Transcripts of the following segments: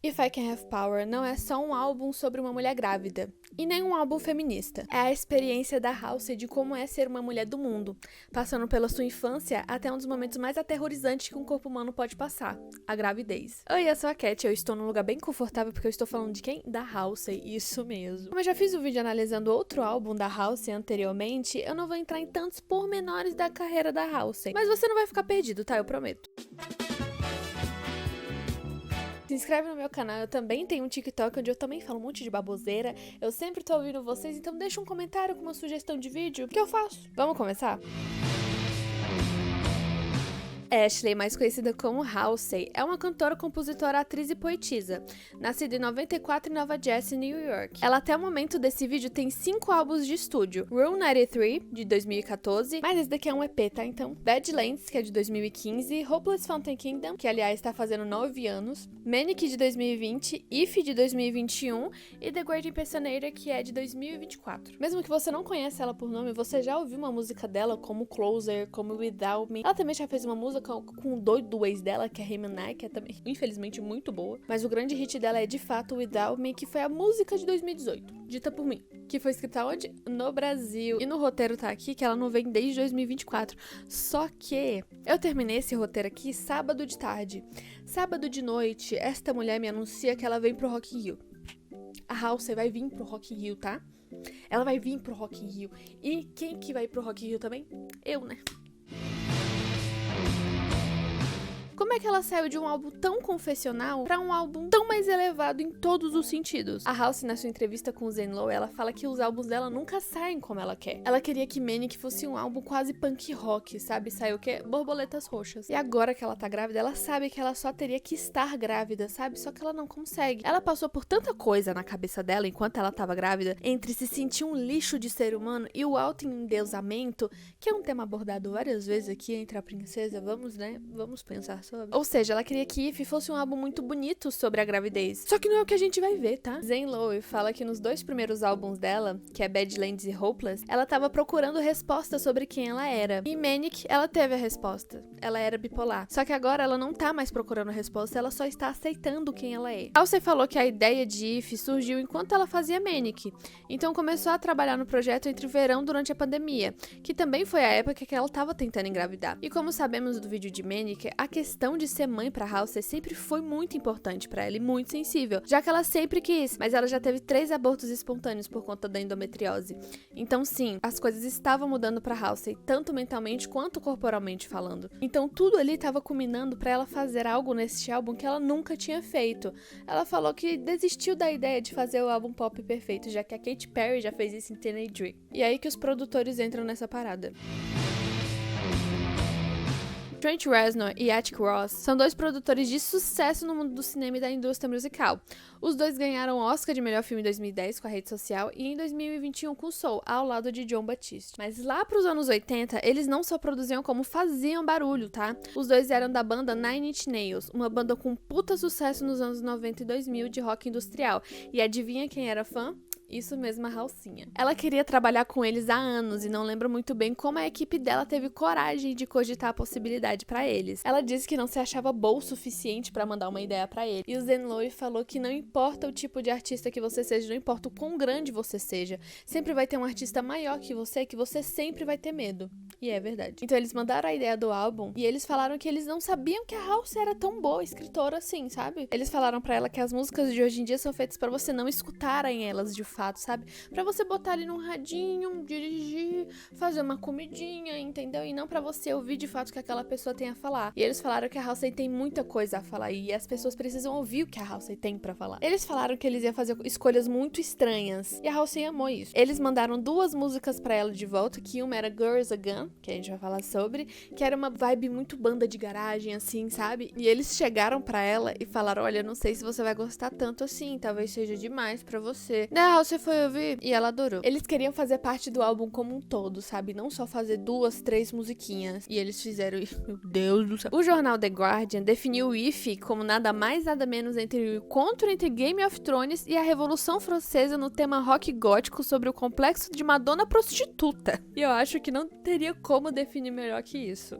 If I Can Have Power não é só um álbum sobre uma mulher grávida, e nem um álbum feminista. É a experiência da Halsey de como é ser uma mulher do mundo, passando pela sua infância até um dos momentos mais aterrorizantes que um corpo humano pode passar, a gravidez. Oi, eu sou a Cat, eu estou num lugar bem confortável porque eu estou falando de quem? Da Halsey, isso mesmo. Como eu já fiz um vídeo analisando outro álbum da Halsey anteriormente, eu não vou entrar em tantos pormenores da carreira da Halsey, mas você não vai ficar perdido, tá? Eu prometo. Se inscreve no meu canal, eu também tenho um TikTok onde eu também falo um monte de baboseira. Eu sempre tô ouvindo vocês, então deixa um comentário com uma sugestão de vídeo que eu faço. Vamos começar? Ashley, mais conhecida como Halsey, é uma cantora, compositora, atriz e poetisa, nascida em 94 em Nova Jersey, New York. Ela até o momento desse vídeo tem 5 álbuns de estúdio: Room 93, de 2014, mas esse daqui é um EP, tá? Então, Badlands, que é de 2015, Hopeless Fountain Kingdom, que aliás está fazendo 9 anos, Manic, de 2020, If, de 2021 e The Great Impersonator, que é de 2024. Mesmo que você não conheça ela por nome, você já ouviu uma música dela, como Closer, como Without Me. Ela também já fez uma música com o doido ex dela, que é Remy, que é também, infelizmente, muito boa. Mas o grande hit dela é, de fato, Without Me, que foi a música de 2018, dita por mim. Que foi escrita onde? No Brasil. E no roteiro tá aqui que ela não vem desde 2024. Só que eu terminei esse roteiro aqui sábado de tarde. Sábado de noite, esta mulher me anuncia que ela vem pro Rock in Rio. A Halsey vai vir pro Rock in Rio, tá? Ela vai vir pro Rock in Rio. E quem que vai pro Rock in Rio também? Eu, né? Como é que ela saiu de um álbum tão confessional pra um álbum tão mais elevado em todos os sentidos? A Halsey, na sua entrevista com o Zane Lowe, ela fala que os álbuns dela nunca saem como ela quer. Ela queria que Manic fosse um álbum quase punk rock, sabe? Saiu o quê? Borboletas roxas. E agora que ela tá grávida, ela sabe que ela só teria que estar grávida, sabe? Só que ela não consegue. Ela passou por tanta coisa na cabeça dela enquanto ela tava grávida, entre se sentir um lixo de ser humano e o auto-endeusamento, que é um tema abordado várias vezes aqui entre a princesa. Vamos pensar sobre. Ou seja, ela queria que If fosse um álbum muito bonito sobre a gravidez. Só que não é o que a gente vai ver, tá? Zane Lowe fala que nos 2 primeiros álbuns dela, que é Badlands e Hopeless, ela tava procurando respostas sobre quem ela era. E em Manic, ela teve a resposta. Ela era bipolar. Só que agora ela não tá mais procurando resposta, ela só está aceitando quem ela é. Halsey falou que a ideia de If surgiu enquanto ela fazia Manic. Então começou a trabalhar no projeto entre o verão durante a pandemia, que também foi a época que ela tava tentando engravidar. E como sabemos do vídeo de Manic, a questão de ser mãe pra Halsey sempre foi muito importante pra ela e muito sensível, já que ela sempre quis, mas ela já teve 3 abortos espontâneos por conta da endometriose. Então sim, as coisas estavam mudando pra Halsey, tanto mentalmente quanto corporalmente falando. Então tudo ali estava culminando pra ela fazer algo nesse álbum que ela nunca tinha feito. Ela falou que desistiu da ideia de fazer o álbum pop perfeito, já que a Katy Perry já fez isso em Teenage Dream. E é aí que os produtores entram nessa parada. Trent Reznor e Attic Ross são 2 produtores de sucesso no mundo do cinema e da indústria musical. Os 2 ganharam o Oscar de melhor filme em 2010 com A Rede Social e em 2021 com Soul, ao lado de Jon Batiste. Mas lá pros anos 80, eles não só produziam como faziam barulho, tá? Os 2 eram da banda Nine Inch Nails, uma banda com puta sucesso nos anos 90 e 2000 de rock industrial. E adivinha quem era fã? Isso mesmo, a Halsinha. Ela queria trabalhar com eles há anos e não lembra muito bem como a equipe dela teve coragem de cogitar a possibilidade pra eles. Ela disse que não se achava boa o suficiente pra mandar uma ideia pra ele. E o Zane Lowe falou que não importa o tipo de artista que você seja, não importa o quão grande você seja, sempre vai ter um artista maior que você sempre vai ter medo. E é verdade. Então eles mandaram a ideia do álbum e eles falaram que eles não sabiam que a Halsey era tão boa escritora assim, sabe? Eles falaram pra ela que as músicas de hoje em dia são feitas pra você não escutarem elas de fato, sabe? Pra você botar ali num radinho, dirigir, fazer uma comidinha, entendeu? E não pra você ouvir de fato o que aquela pessoa tem a falar. E eles falaram que a Halsey tem muita coisa a falar e as pessoas precisam ouvir o que a Halsey tem pra falar. Eles falaram que eles iam fazer escolhas muito estranhas e a Halsey amou isso. Eles mandaram 2 músicas pra ela de volta, que uma era Girls Again, que a gente vai falar sobre, que era uma vibe muito banda de garagem, assim, sabe? E eles chegaram pra ela e falaram: olha, não sei se você vai gostar tanto assim, talvez seja demais pra você. Daí a Halsey foi ouvir e ela adorou. Eles queriam fazer parte do álbum como um todo, sabe? Não só fazer 2, 3 musiquinhas. E eles fizeram isso. Meu Deus do céu. O jornal The Guardian definiu o If como nada mais nada menos entre o encontro entre Game of Thrones e a Revolução Francesa no tema rock gótico sobre o complexo de Madonna prostituta. E eu acho que não teria como definir melhor que isso.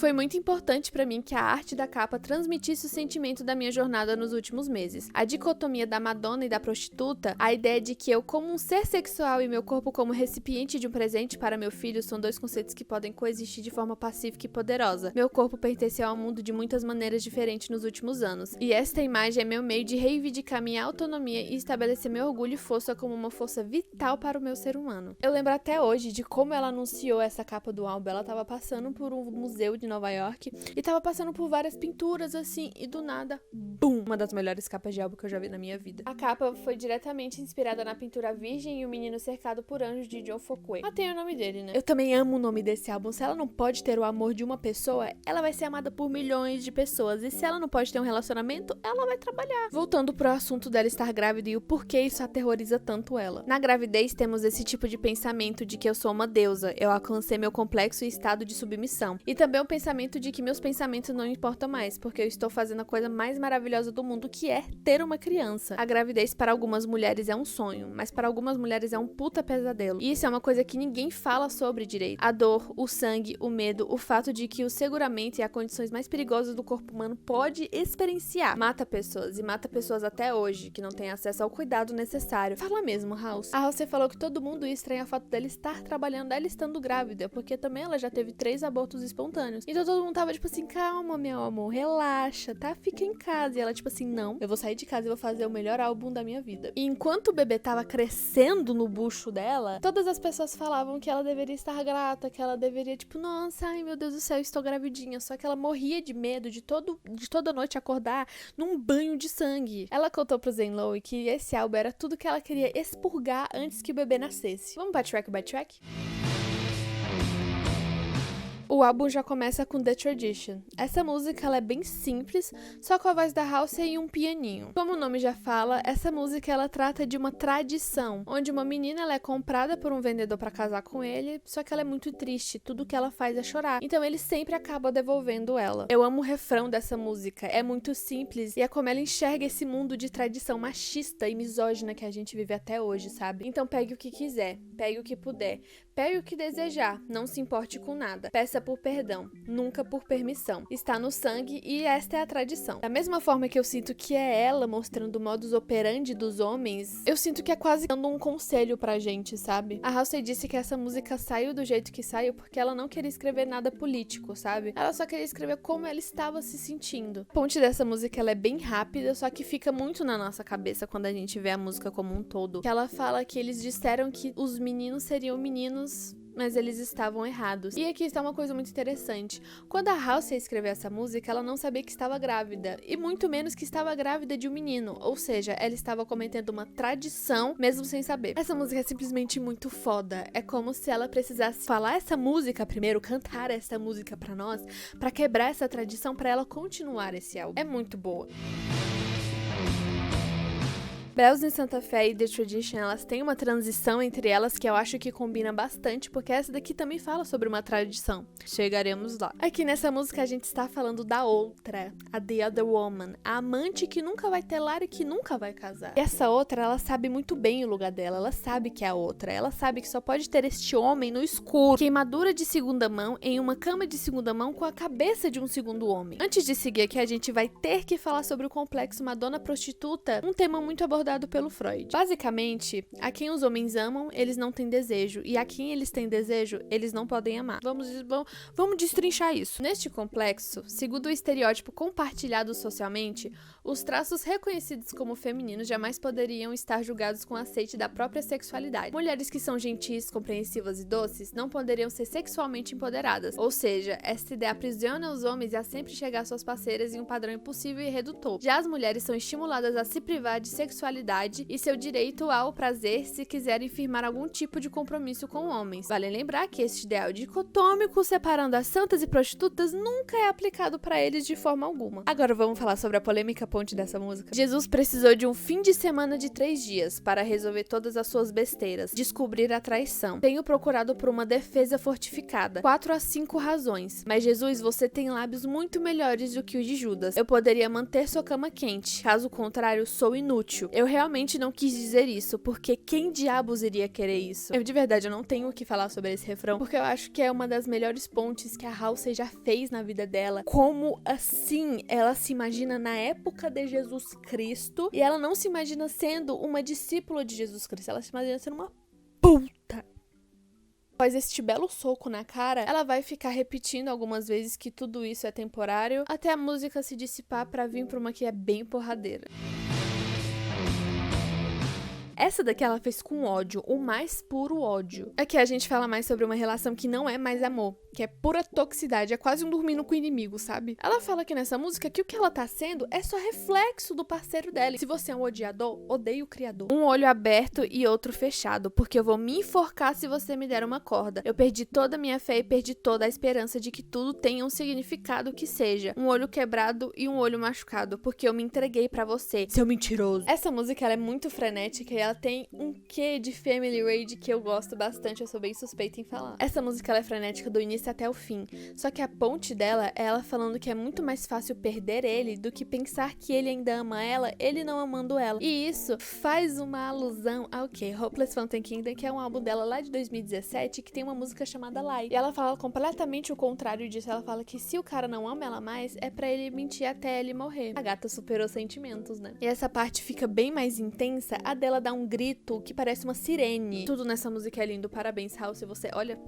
Foi muito importante pra mim que a arte da capa transmitisse o sentimento da minha jornada nos últimos meses. A dicotomia da Madonna e da prostituta, a ideia de que eu como um ser sexual e meu corpo como recipiente de um presente para meu filho são dois conceitos que podem coexistir de forma pacífica e poderosa. Meu corpo pertenceu ao mundo de muitas maneiras diferentes nos últimos anos, e esta imagem é meu meio de reivindicar minha autonomia e estabelecer meu orgulho e força como uma força vital para o meu ser humano. Eu lembro até hoje de como ela anunciou essa capa do álbum. Ela tava passando por um museu de Nova York e tava passando por várias pinturas assim, e do nada, BUM! Uma das melhores capas de álbum que eu já vi na minha vida. A capa foi diretamente inspirada na pintura Virgem e o Menino Cercado por Anjos de John Fouquet. Ah, tem o nome dele, né? Eu também amo o nome desse álbum. Se ela não pode ter o amor de uma pessoa, ela vai ser amada por milhões de pessoas. E se ela não pode ter um relacionamento, ela vai trabalhar. Voltando pro assunto dela estar grávida e o porquê isso aterroriza tanto ela. Na gravidez, temos esse tipo de pensamento de que eu sou uma deusa, eu alcancei meu complexo e estado de submissão. E também o pensamento de que meus pensamentos não importam mais, porque eu estou fazendo a coisa mais maravilhosa do mundo, que é ter uma criança. A gravidez para algumas mulheres é um sonho, mas para algumas mulheres é um puta pesadelo. E isso é uma coisa que ninguém fala sobre direito. A dor, o sangue, o medo, o fato de que o seguramento e as condições mais perigosas do corpo humano pode experienciar. Mata pessoas, e mata pessoas até hoje, que não têm acesso ao cuidado necessário. Fala mesmo, House. A House falou que todo mundo ia estranhar o fato dela estar trabalhando, ela estando grávida, porque também ela já teve 3 abortos espontâneos. Então todo mundo tava tipo assim, calma, meu amor, relaxa, tá? Fica em casa. E ela tipo assim, não, eu vou sair de casa e vou fazer o melhor álbum da minha vida. E enquanto o bebê tava crescendo no bucho dela, todas as pessoas falavam que ela deveria estar grata, que ela deveria tipo, nossa, ai meu Deus do céu, estou gravidinha. Só que ela morria de medo de toda noite acordar num banho de sangue. Ela contou pro Zane Lowe que esse álbum era tudo que ela queria expurgar antes que o bebê nascesse. Vamos pra track by track? O álbum já começa com The Tradition. Essa música ela é bem simples, só com a voz da House e um pianinho. Como o nome já fala, essa música ela trata de uma tradição, onde uma menina ela é comprada por um vendedor para casar com ele, só que ela é muito triste, tudo que ela faz é chorar. Então ele sempre acaba devolvendo ela. Eu amo o refrão dessa música, é muito simples e é como ela enxerga esse mundo de tradição machista e misógina que a gente vive até hoje, sabe? Então pegue o que quiser, pegue o que puder, pegue o que desejar, não se importe com nada. Peça por perdão, nunca por permissão. Está no sangue e esta é a tradição. Da mesma forma que eu sinto que é ela mostrando o modus operandi dos homens, eu sinto que é quase dando um conselho pra gente, sabe? A Halsey disse que essa música saiu do jeito que saiu porque ela não queria escrever nada político, sabe? Ela só queria escrever como ela estava se sentindo. A ponte dessa música ela é bem rápida, só que fica muito na nossa cabeça quando a gente vê a música como um todo. Que ela fala que eles disseram que os meninos seriam meninos, mas eles estavam errados. E aqui está uma coisa muito interessante. Quando a Halsey escreveu essa música, ela não sabia que estava grávida, e muito menos que estava grávida de um menino, ou seja, ela estava cometendo uma tradição, mesmo sem saber. Essa música é simplesmente muito foda. É como se ela precisasse falar essa música primeiro, cantar essa música pra nós, pra quebrar essa tradição, pra ela continuar esse álbum. É muito boa. Bells in Santa Fe e The Tradition, elas têm uma transição entre elas que eu acho que combina bastante, porque essa daqui também fala sobre uma tradição. Chegaremos lá. Aqui nessa música a gente está falando da outra, a The Other Woman, a amante que nunca vai ter lar e que nunca vai casar. E essa outra, ela sabe muito bem o lugar dela, ela sabe que é a outra, ela sabe que só pode ter este homem no escuro, queimadura de segunda mão, em uma cama de segunda mão com a cabeça de um segundo homem. Antes de seguir aqui, a gente vai ter que falar sobre o complexo Madonna prostituta, um tema muito abordado pelo Freud. Basicamente, a quem os homens amam, eles não têm desejo, e a quem eles têm desejo, eles não podem amar. Vamos destrinchar isso. Neste complexo, segundo o estereótipo compartilhado socialmente, os traços reconhecidos como femininos jamais poderiam estar julgados com aceite da própria sexualidade. Mulheres que são gentis, compreensivas e doces não poderiam ser sexualmente empoderadas, ou seja, esta ideia aprisiona os homens a sempre chegar às suas parceiras em um padrão impossível e redutor. Já as mulheres são estimuladas a se privar de sexualidade e seu direito ao prazer se quiserem firmar algum tipo de compromisso com homens. Vale lembrar que este ideal dicotômico separando as santas e prostitutas nunca é aplicado para eles de forma alguma. Agora vamos falar sobre a polêmica ponte dessa música. Jesus precisou de um fim de semana de 3 dias para resolver todas as suas besteiras, descobrir a traição. Tenho procurado por uma defesa fortificada, 4 a 5 razões. Mas Jesus, você tem lábios muito melhores do que os de Judas. Eu poderia manter sua cama quente, caso contrário, sou inútil. Eu realmente não quis dizer isso, porque quem diabos iria querer isso? De verdade, eu não tenho o que falar sobre esse refrão, porque eu acho que é uma das melhores pontes que a Halsey já fez na vida dela. Como assim ela se imagina na época de Jesus Cristo e ela não se imagina sendo uma discípula de Jesus Cristo, ela se imagina sendo uma puta. Após este belo soco na cara, ela vai ficar repetindo algumas vezes que tudo isso é temporário, até a música se dissipar pra vir pra uma que é bem porradeira. Essa daqui ela fez com ódio, o mais puro ódio. Aqui a gente fala mais sobre uma relação que não é mais amor, que é pura toxicidade, é quase um dormindo com o inimigo, sabe? Ela fala aqui nessa música que o que ela tá sendo é só reflexo do parceiro dela. Se você é um odiador, odeie o criador. Um olho aberto e outro fechado, porque eu vou me enforcar se você me der uma corda. Eu perdi toda a minha fé e perdi toda a esperança de que tudo tenha um significado que seja. Um olho quebrado e um olho machucado, porque eu me entreguei pra você, seu mentiroso. Essa música ela é muito frenética e ela tem um quê de family rage que eu gosto bastante, eu sou bem suspeita em falar. Essa música ela é frenética do início até o fim, só que a ponte dela é ela falando que é muito mais fácil perder ele do que pensar que ele ainda ama ela, ele não amando ela. E isso faz uma alusão ao que? Hopeless Fountain Kingdom, que é um álbum dela lá de 2017, que tem uma música chamada Lie. E ela fala completamente o contrário disso, ela fala que se o cara não ama ela mais, é pra ele mentir até ele morrer. A gata superou sentimentos, né? E essa parte fica bem mais intensa, a dela dá um grito que parece uma sirene. Tudo nessa música é lindo, parabéns, Halsey, você olha...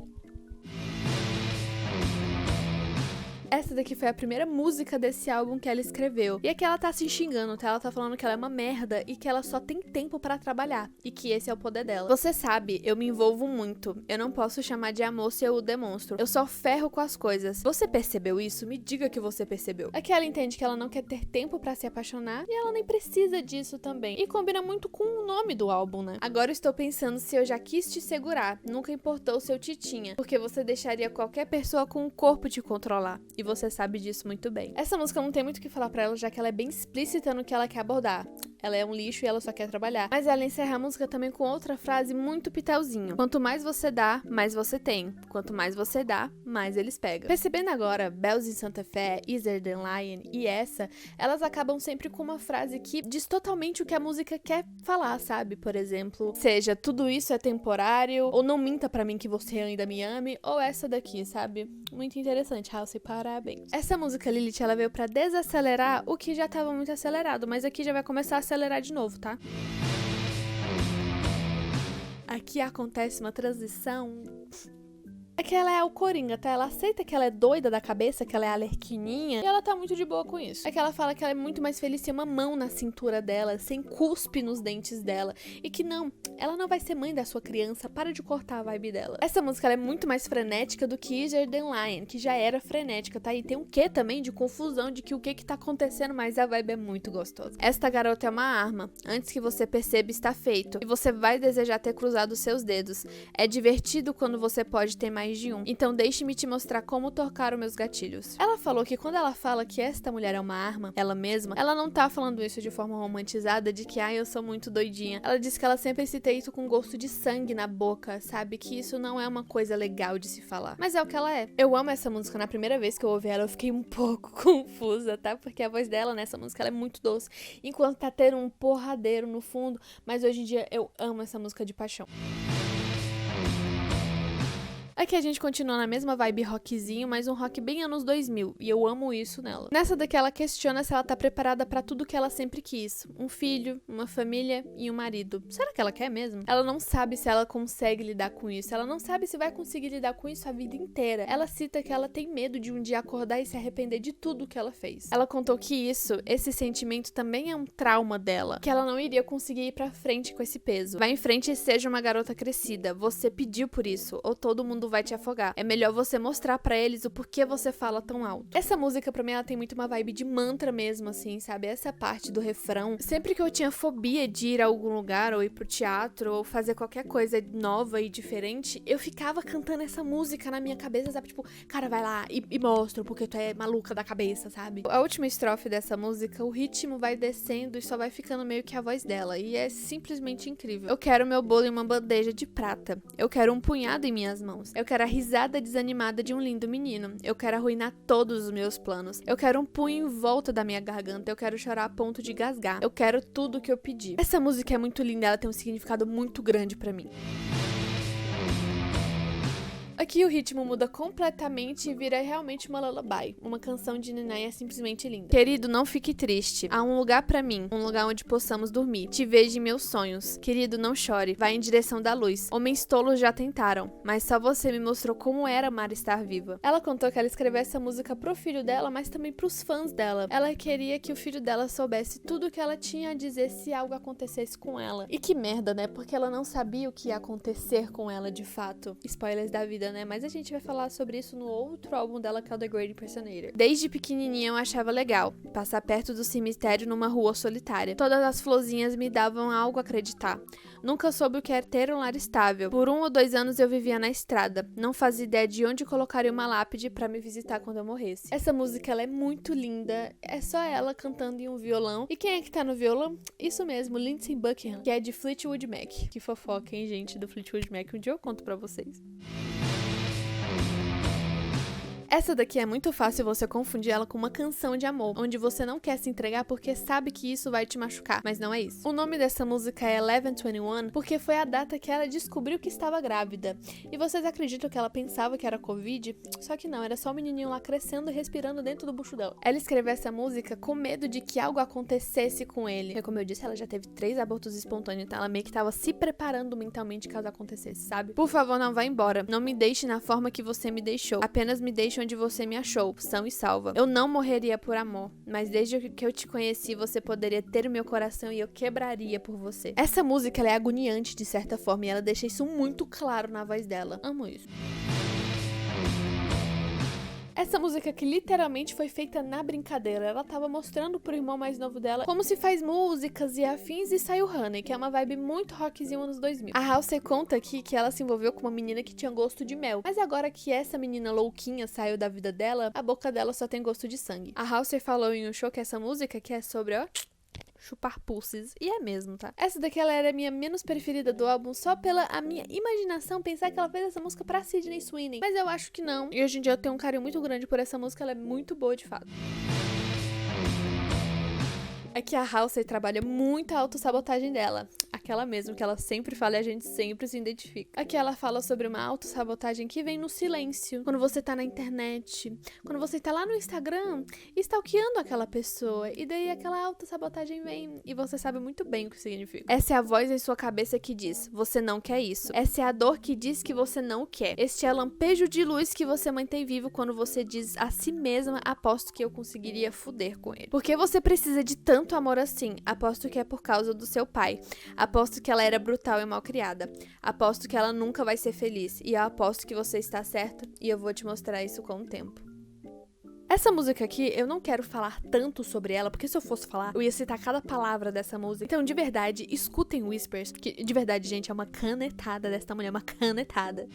Essa daqui foi a primeira música desse álbum que ela escreveu. E aqui ela tá se xingando, tá? Ela tá falando que ela é uma merda e que ela só tem tempo pra trabalhar. E que esse é o poder dela. Você sabe, eu me envolvo muito. Eu não posso chamar de amor se eu o demonstro. Eu só ferro com as coisas. Você percebeu isso? Me diga que você percebeu. Aqui ela entende que ela não quer ter tempo pra se apaixonar e ela nem precisa disso também. E combina muito com o nome do álbum, né? Agora eu estou pensando se eu já quis te segurar. Nunca importou se eu te tinha. Porque você deixaria qualquer pessoa com o corpo te controlar. E você sabe disso muito bem. Essa música não tem muito o que falar pra ela, já que ela é bem explícita no que ela quer abordar. Ela é um lixo e ela só quer trabalhar. Mas ela encerra a música também com outra frase muito pitelzinho. Quanto mais você dá, mais você tem. Quanto mais você dá, mais eles pegam. Percebendo agora, Bells in Santa Fe, Easier Than Lion e essa, elas acabam sempre com uma frase que diz totalmente o que a música quer falar, sabe? Por exemplo, seja tudo isso é temporário, ou não minta pra mim que você ainda me ame, ou essa daqui, sabe? Muito interessante, Halsey, parabéns. Essa música, Lilith, ela veio pra desacelerar o que já tava muito acelerado, mas aqui já vai começar a acelerar de novo, tá? Aqui acontece uma transição... É que ela é o Coringa, tá? Ela aceita que ela é doida da cabeça, que ela é alerquininha, e ela tá muito de boa com isso. É que ela fala que ela é muito mais feliz sem uma mão na cintura dela, sem cuspe nos dentes dela, e que não, ela não vai ser mãe da sua criança, para de cortar a vibe dela. Essa música ela é muito mais frenética do que Easier Than Lion, que já era frenética, tá? E tem um quê também de confusão de que o que tá acontecendo, mas a vibe é muito gostosa. Esta garota é uma arma, antes que você perceba está feito, e você vai desejar ter cruzado seus dedos. É divertido quando você pode ter mais de um. Então deixe-me te mostrar como tocar os meus gatilhos. Ela falou que quando ela fala que esta mulher é uma arma, ela mesma, ela não tá falando isso de forma romantizada, de que, eu sou muito doidinha. Ela disse que ela sempre se tem isso com gosto de sangue na boca, sabe? Que isso não é uma coisa legal de se falar. Mas é o que ela é. Eu amo essa música. Na primeira vez que eu ouvi ela, eu fiquei um pouco confusa, tá? Porque a voz dela nessa música, ela é muito doce. Enquanto tá tendo um porradeiro no fundo. Mas hoje em dia, eu amo essa música de paixão. Aqui a gente continua na mesma vibe rockzinho, mas um rock bem anos 2000, e eu amo isso nela. Nessa daqui ela questiona se ela tá preparada pra tudo que ela sempre quis. Um filho, uma família e um marido. Será que ela quer mesmo? Ela não sabe se ela consegue lidar com isso, ela não sabe se vai conseguir lidar com isso a vida inteira. Ela cita que ela tem medo de um dia acordar e se arrepender de tudo que ela fez. Ela contou que esse sentimento também é um trauma dela, que ela não iria conseguir ir pra frente com esse peso. Vai em frente e seja uma garota crescida, você pediu por isso, ou todo mundo vai te afogar. É melhor você mostrar pra eles o porquê você fala tão alto. Essa música, pra mim, ela tem muito uma vibe de mantra mesmo, assim, sabe? Essa parte do refrão. Sempre que eu tinha fobia de ir a algum lugar, ou ir pro teatro, ou fazer qualquer coisa nova e diferente, eu ficava cantando essa música na minha cabeça, sabe? Tipo, cara, vai lá e mostra porque tu é maluca da cabeça, sabe? A última estrofe dessa música, o ritmo vai descendo e só vai ficando meio que a voz dela. E é simplesmente incrível. Eu quero meu bolo em uma bandeja de prata. Eu quero um punhado em minhas mãos. Eu quero a risada desanimada de um lindo menino. Eu quero arruinar todos os meus planos. Eu quero um punho em volta da minha garganta. Eu quero chorar a ponto de gasgar. Eu quero tudo que eu pedi. Essa música é muito linda, ela tem um significado muito grande pra mim. Aqui o ritmo muda completamente e vira realmente uma lullaby. Uma canção de Niné é simplesmente linda. Querido, não fique triste. Há um lugar pra mim. Um lugar onde possamos dormir. Te vejo em meus sonhos. Querido, não chore. Vai em direção da luz. Homens tolos já tentaram, mas só você me mostrou como era amar estar viva. Ela contou que ela escreveu essa música pro filho dela, mas também pros fãs dela. Ela queria que o filho dela soubesse tudo o que ela tinha a dizer se algo acontecesse com ela. E que merda, né? Porque ela não sabia o que ia acontecer com ela de fato. Spoilers da vida, né? Mas a gente vai falar sobre isso no outro álbum dela, que é o The Great Impersonator. Desde pequenininha eu achava legal passar perto do cemitério numa rua solitária. Todas as florzinhas me davam algo a acreditar. Nunca soube o que era ter um lar estável. Por 1 ou 2 anos eu vivia na estrada. Não fazia ideia de onde colocaria uma lápide pra me visitar quando eu morresse. Essa música, ela é muito linda. É só ela cantando em um violão. E quem é que tá no violão? Isso mesmo, Lindsey Buckingham, que é de Fleetwood Mac. Que fofoca, hein, gente, do Fleetwood Mac. Um dia eu conto pra vocês. Essa daqui é muito fácil você confundir ela com uma canção de amor, onde você não quer se entregar porque sabe que isso vai te machucar, mas não é isso. O nome dessa música é 11/21 porque foi a data que ela descobriu que estava grávida. E vocês acreditam que ela pensava que era Covid? Só que não, era só o menininho lá crescendo e respirando dentro do bucho dela. Ela escreveu essa música com medo de que algo acontecesse com ele. Porque, como eu disse, ela já teve 3 abortos espontâneos, então ela meio que tava se preparando mentalmente caso acontecesse, sabe? Por favor, não vá embora. Não me deixe na forma que você me deixou. Apenas me deixe onde você me achou, são e salva. Eu não morreria por amor, mas desde que eu te conheci, você poderia ter o meu coração e eu quebraria por você. Essa música, ela é agoniante de certa forma e ela deixa isso muito claro na voz dela. Amo isso. Essa música que literalmente foi feita na brincadeira. Ela tava mostrando pro irmão mais novo dela como se faz músicas e afins e saiu Honey, que é uma vibe muito rockzinho anos 2000. A Halsey conta aqui que ela se envolveu com uma menina que tinha gosto de mel. Mas agora que essa menina louquinha saiu da vida dela, a boca dela só tem gosto de sangue. A Halsey falou em um show que essa música que é sobre, ó, chupar pulses. E é mesmo, tá? Essa daqui, ela era a minha menos preferida do álbum, só pela a minha imaginação pensar que ela fez essa música pra Sydney Sweeney. Mas eu acho que não. E hoje em dia eu tenho um carinho muito grande por essa música, ela é muito boa de fato. É que a Halsey trabalha muito a autossabotagem dela. Aquela mesmo que ela sempre fala e a gente sempre se identifica. Aqui ela fala sobre uma autossabotagem que vem no silêncio. Quando você tá na internet, quando você tá lá no Instagram, stalkeando aquela pessoa. E daí aquela autossabotagem vem e você sabe muito bem o que significa. Essa é a voz em sua cabeça que diz, você não quer isso. Essa é a dor que diz que você não quer. Este é o lampejo de luz que você mantém vivo quando você diz a si mesma, aposto que eu conseguiria foder com ele. Porque você precisa de tanto amor assim? Aposto que é por causa do seu pai. Aposto que ela era brutal e mal criada. Aposto que ela nunca vai ser feliz. E eu aposto que você está certa. E eu vou te mostrar isso com o tempo. Essa música aqui, eu não quero falar tanto sobre ela, porque se eu fosse falar, eu ia citar cada palavra dessa música. Então, de verdade, escutem Whispers, que de verdade, gente, é uma canetada dessa mulher, uma canetada.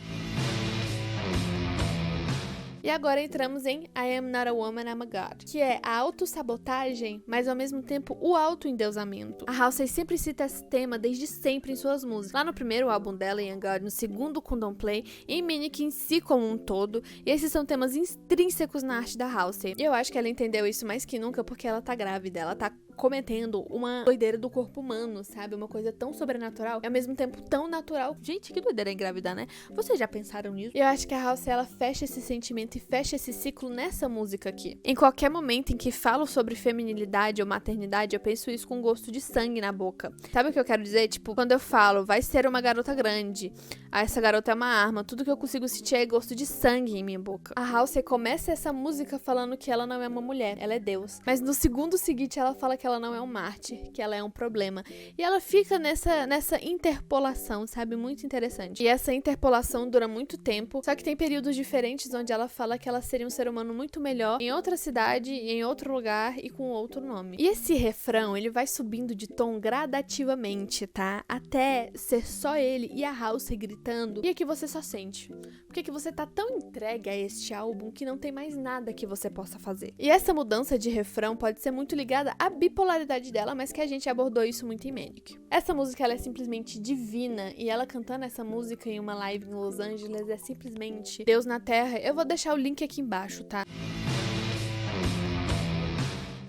E agora entramos em I Am Not a Woman, I'm a God, que é a autossabotagem, mas ao mesmo tempo o autoendeusamento. A Halsey sempre cita esse tema desde sempre em suas músicas. Lá no primeiro álbum dela, Young God, no segundo, com Don't Play, em Minnie em si como um todo, e esses são temas intrínsecos na arte da Halsey. E eu acho que ela entendeu isso mais que nunca porque ela tá grávida, ela tá cometendo uma doideira do corpo humano, sabe? Uma coisa tão sobrenatural e ao mesmo tempo tão natural. Gente, que doideira é engravidar, né? Vocês já pensaram nisso? Eu acho que a Halsey, ela fecha esse sentimento e fecha esse ciclo nessa música aqui. Em qualquer momento em que falo sobre feminilidade ou maternidade, eu penso isso com gosto de sangue na boca. Sabe o que eu quero dizer? Tipo, quando eu falo, vai ser uma garota grande, essa garota é uma arma, tudo que eu consigo sentir é gosto de sangue em minha boca. A Halsey começa essa música falando que ela não é uma mulher, ela é Deus. Mas no segundo seguinte ela fala que ela não é um mártir, que ela é um problema. E ela fica nessa interpolação, sabe? Muito interessante. E essa interpolação dura muito tempo, só que tem períodos diferentes onde ela fala que ela seria um ser humano muito melhor em outra cidade, em outro lugar e com outro nome. E esse refrão, ele vai subindo de tom gradativamente, tá? Até ser só ele e a Halsey gritando. E aqui você só sente. Porque que você tá tão entregue a este álbum que não tem mais nada que você possa fazer. E essa mudança de refrão pode ser muito ligada à bipolaridade bipolaridade dela, mas que a gente abordou isso muito em Manic. Essa música ela é simplesmente divina e ela cantando essa música em uma live em Los Angeles é simplesmente Deus na Terra. Eu vou deixar o link aqui embaixo, tá?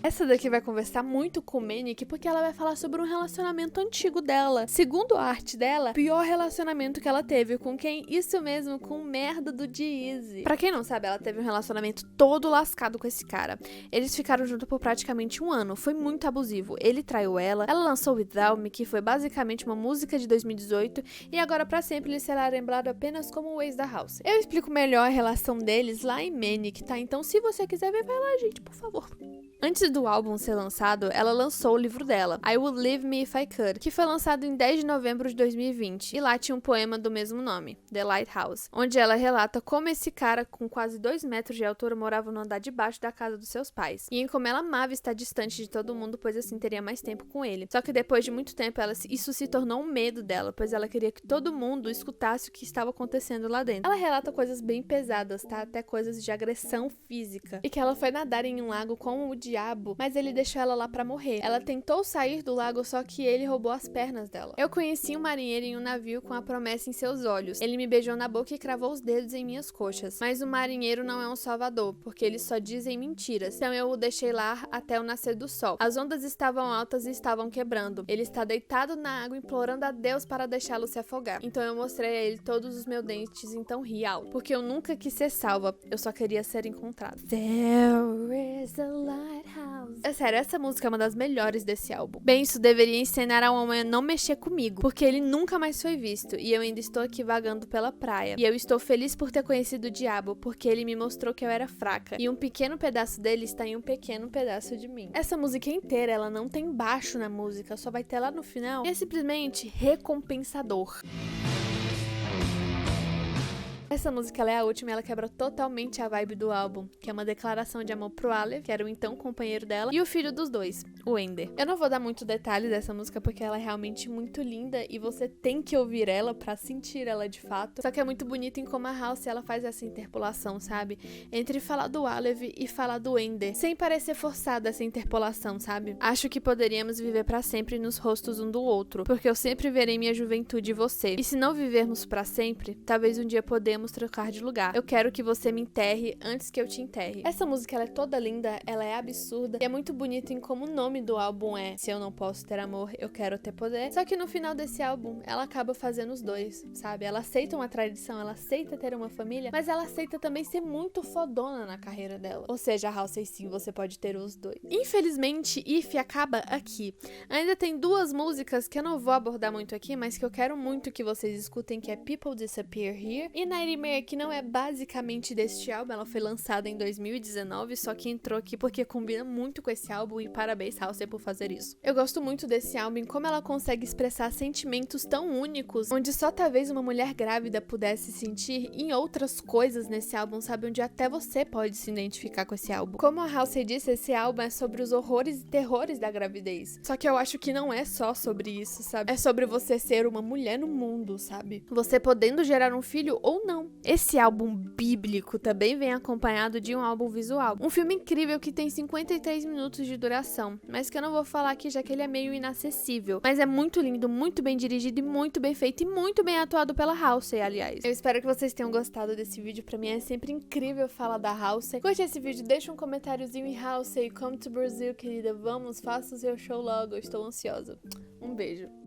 Essa daqui vai conversar muito com Manic porque ela vai falar sobre um relacionamento antigo dela. Segundo a arte dela, o pior relacionamento que ela teve. Com quem? Isso mesmo, com o merda do G-Eazy. Pra quem não sabe, ela teve um relacionamento todo lascado com esse cara. Eles ficaram juntos por praticamente 1 ano. Foi muito abusivo. Ele traiu ela lançou Without Me, que foi basicamente uma música de 2018, e agora pra sempre ele será lembrado apenas como o ex da House. Eu explico melhor a relação deles lá em Manic, tá? Então se você quiser ver, vai lá, gente, por favor. Antes do álbum ser lançado, ela lançou o livro dela, I Would Leave Me If I Could, que foi lançado em 10 de novembro de 2020, e lá tinha um poema do mesmo nome, The Lighthouse, onde ela relata como esse cara com quase 2 metros de altura morava no andar de baixo da casa dos seus pais, e em como ela amava estar distante de todo mundo, pois assim teria mais tempo com ele. Só que depois de muito tempo, isso se tornou um medo dela, pois ela queria que todo mundo escutasse o que estava acontecendo lá dentro. Ela relata coisas bem pesadas, tá? Até coisas de agressão física, e que ela foi nadar em um lago com o diabo, mas ele deixou ela lá pra morrer. Ela tentou sair do lago, só que ele roubou as pernas dela. Eu conheci um marinheiro em um navio com a promessa em seus olhos. Ele me beijou na boca e cravou os dedos em minhas coxas. Mas o marinheiro não é um salvador, porque eles só dizem mentiras. Então eu o deixei lá até o nascer do sol. As ondas estavam altas e estavam quebrando. Ele está deitado na água, implorando a Deus para deixá-lo se afogar. Então eu mostrei a ele todos os meus dentes, então ri alto. Porque eu nunca quis ser salva, eu só queria ser encontrada. There is a lighthouse. É sério, essa música é uma das melhores desse álbum. Bem, isso deveria ensinar ao homem a não mexer comigo, porque ele nunca mais foi visto, e eu ainda estou aqui vagando pela praia. E eu estou feliz por ter conhecido o diabo, porque ele me mostrou que eu era fraca, e um pequeno pedaço dele está em um pequeno pedaço de mim. Essa música inteira, ela não tem baixo na música, só vai ter lá no final, e é simplesmente recompensador. Essa música ela é a última e ela quebra totalmente a vibe do álbum, que é uma declaração de amor pro Aleph, que era o então companheiro dela, e o filho dos dois, o Ender. Eu não vou dar muito detalhe dessa música porque ela é realmente muito linda e você tem que ouvir ela pra sentir ela de fato. Só que é muito bonito em como a House ela faz essa interpolação, sabe? Entre falar do Aleph e falar do Ender, sem parecer forçada essa interpolação, sabe? Acho que poderíamos viver pra sempre nos rostos um do outro, porque eu sempre verei minha juventude e você. E se não vivermos pra sempre, talvez um dia podemos trocar de lugar. Eu quero que você me enterre antes que eu te enterre. Essa música ela é toda linda, ela é absurda e é muito bonita em como o nome do álbum é Se Eu Não Posso Ter Amor, Eu Quero Ter Poder. Só que no final desse álbum, ela acaba fazendo os dois, sabe? Ela aceita uma tradição, ela aceita ter uma família, mas ela aceita também ser muito fodona na carreira dela. Ou seja, a House sim, você pode ter os dois. Infelizmente, If acaba aqui. Ainda tem 2 músicas que eu não vou abordar muito aqui, mas que eu quero muito que vocês escutem, que é People Disappear Here e Nightmare, que não é basicamente deste álbum, ela foi lançada em 2019, só que entrou aqui porque combina muito com esse álbum e parabéns, House, por fazer isso. Eu gosto muito desse álbum, como ela consegue expressar sentimentos tão únicos, onde só talvez uma mulher grávida pudesse sentir em outras coisas nesse álbum, sabe? Onde até você pode se identificar com esse álbum. Como a House disse, esse álbum é sobre os horrores e terrores da gravidez. Só que eu acho que não é só sobre isso, sabe? É sobre você ser uma mulher no mundo, sabe? Você podendo gerar um filho ou não. Esse álbum bíblico também vem acompanhado de um álbum visual. Um filme incrível que tem 53 minutos de duração, mas que eu não vou falar aqui já que ele é meio inacessível. Mas é muito lindo, muito bem dirigido e muito bem feito e muito bem atuado pela House, aliás. Eu espero que vocês tenham gostado desse vídeo, pra mim é sempre incrível falar da House. Curte esse vídeo, deixa um comentáriozinho em House e come to Brazil, querida, vamos, faça o seu show logo, eu estou ansiosa. Um beijo.